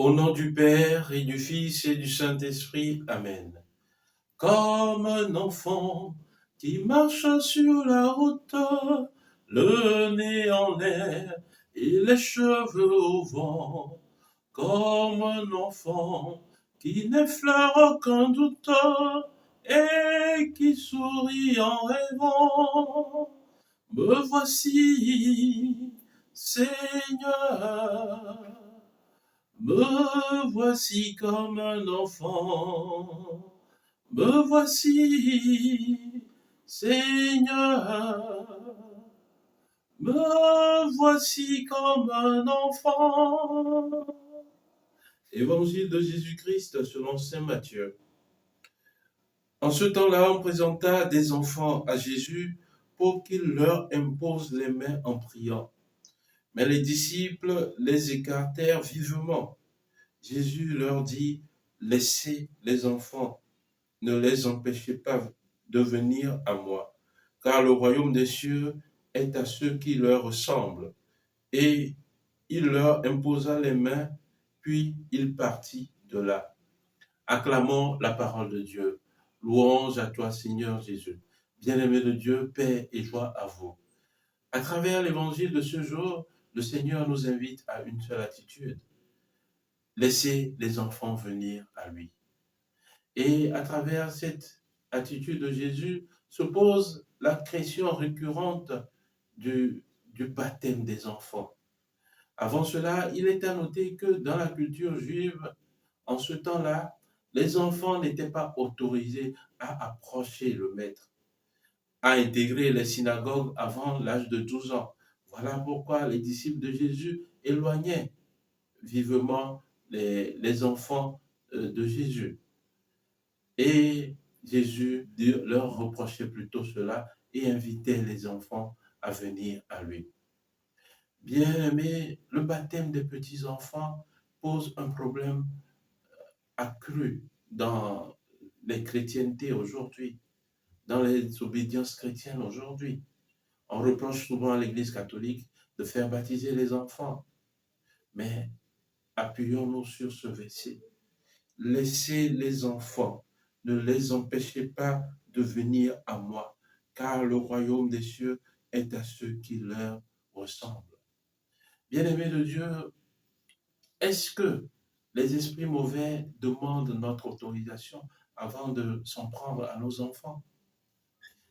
Au nom du Père et du Fils et du Saint-Esprit. Amen. Comme un enfant qui marche sur la route, le nez en l'air et les cheveux au vent. Comme un enfant qui n'effleure aucun doute et qui sourit en rêvant. Me voici, Seigneur. Me voici comme un enfant, me voici, Seigneur, me voici comme un enfant. Évangile de Jésus-Christ selon saint Matthieu. En ce temps-là, on présenta des enfants à Jésus pour qu'il leur impose les mains en priant. Mais les disciples les écartèrent vivement. Jésus leur dit, laissez les enfants, ne les empêchez pas de venir à moi, car le royaume des cieux est à ceux qui leur ressemblent. Et il leur imposa les mains, puis il partit de là. Acclamons la parole de Dieu. Louange à toi, Seigneur Jésus. Bien-aimé de Dieu, paix et joie à vous. À travers l'évangile de ce jour, le Seigneur nous invite à une seule attitude. Laissez les enfants venir à lui. Et à travers cette attitude de Jésus se pose la question récurrente du baptême des enfants. Avant cela, il est à noter que dans la culture juive, en ce temps-là, les enfants n'étaient pas autorisés à approcher le maître, à intégrer les synagogues avant l'âge de 12 ans. Voilà pourquoi les disciples de Jésus éloignaient vivement les enfants de Jésus. Et Jésus leur reprochait plutôt cela et invitait les enfants à venir à lui. Bien-aimé, le baptême des petits-enfants pose un problème accru dans les chrétientés aujourd'hui, dans les obédiences chrétiennes aujourd'hui. On reproche souvent à l'Église catholique de faire baptiser les enfants. Mais appuyons-nous sur ce verset. Laissez les enfants, ne les empêchez pas de venir à moi, car le royaume des cieux est à ceux qui leur ressemblent. Bien-aimés de Dieu, est-ce que les esprits mauvais demandent notre autorisation avant de s'en prendre à nos enfants?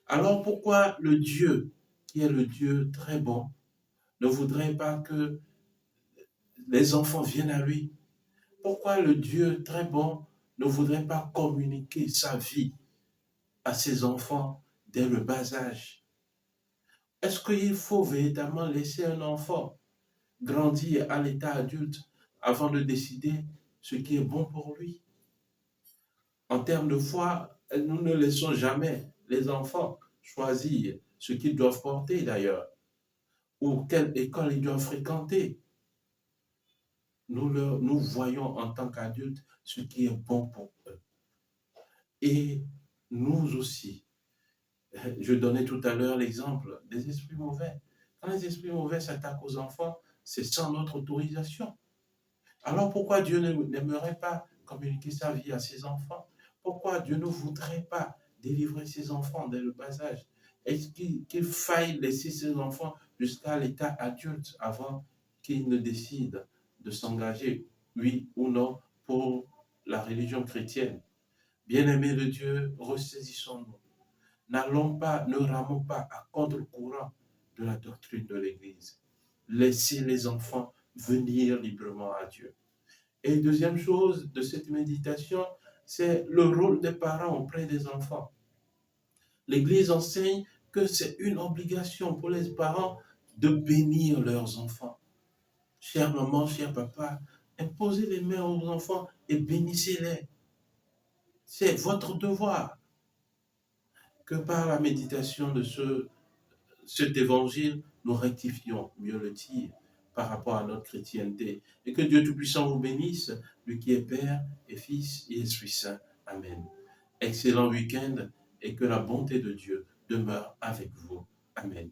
Alors pourquoi le Dieu, qui est le Dieu très bon, ne voudrait pas que les enfants viennent à lui? Pourquoi le Dieu très bon ne voudrait pas communiquer sa vie à ses enfants dès le bas âge? Est-ce qu'il faut véritablement laisser un enfant grandir à l'état adulte avant de décider ce qui est bon pour lui? En termes de foi, nous ne laissons jamais les enfants choisir ce qu'ils doivent porter d'ailleurs, ou quelle école ils doivent fréquenter. Nous voyons en tant qu'adultes ce qui est bon pour eux. Et nous aussi, je donnais tout à l'heure l'exemple des esprits mauvais. Quand les esprits mauvais s'attaquent aux enfants, c'est sans notre autorisation. Alors pourquoi Dieu n'aimerait pas communiquer sa vie à ses enfants? Pourquoi Dieu ne voudrait pas délivrer ses enfants dès le bas âge? Est-ce qu'il faille laisser ses enfants jusqu'à l'état adulte avant qu'ils ne décident de s'engager, oui ou non, pour la religion chrétienne? Bien-aimés de Dieu, ressaisissons-nous. Ne ramons pas à contre-courant de la doctrine de l'Église. Laissez les enfants venir librement à Dieu. Et deuxième chose de cette méditation, c'est le rôle des parents auprès des enfants. L'Église enseigne que c'est une obligation pour les parents de bénir leurs enfants. Chère maman, cher papa, imposez les mains aux enfants et bénissez-les. C'est votre devoir. Que par la méditation de cet évangile, nous rectifions mieux le tir par rapport à notre chrétienté. Et que Dieu Tout-Puissant vous bénisse, lui qui est Père et Fils et Esprit Saint. Amen. Excellent week-end et que la bonté de Dieu demeure avec vous. Amen.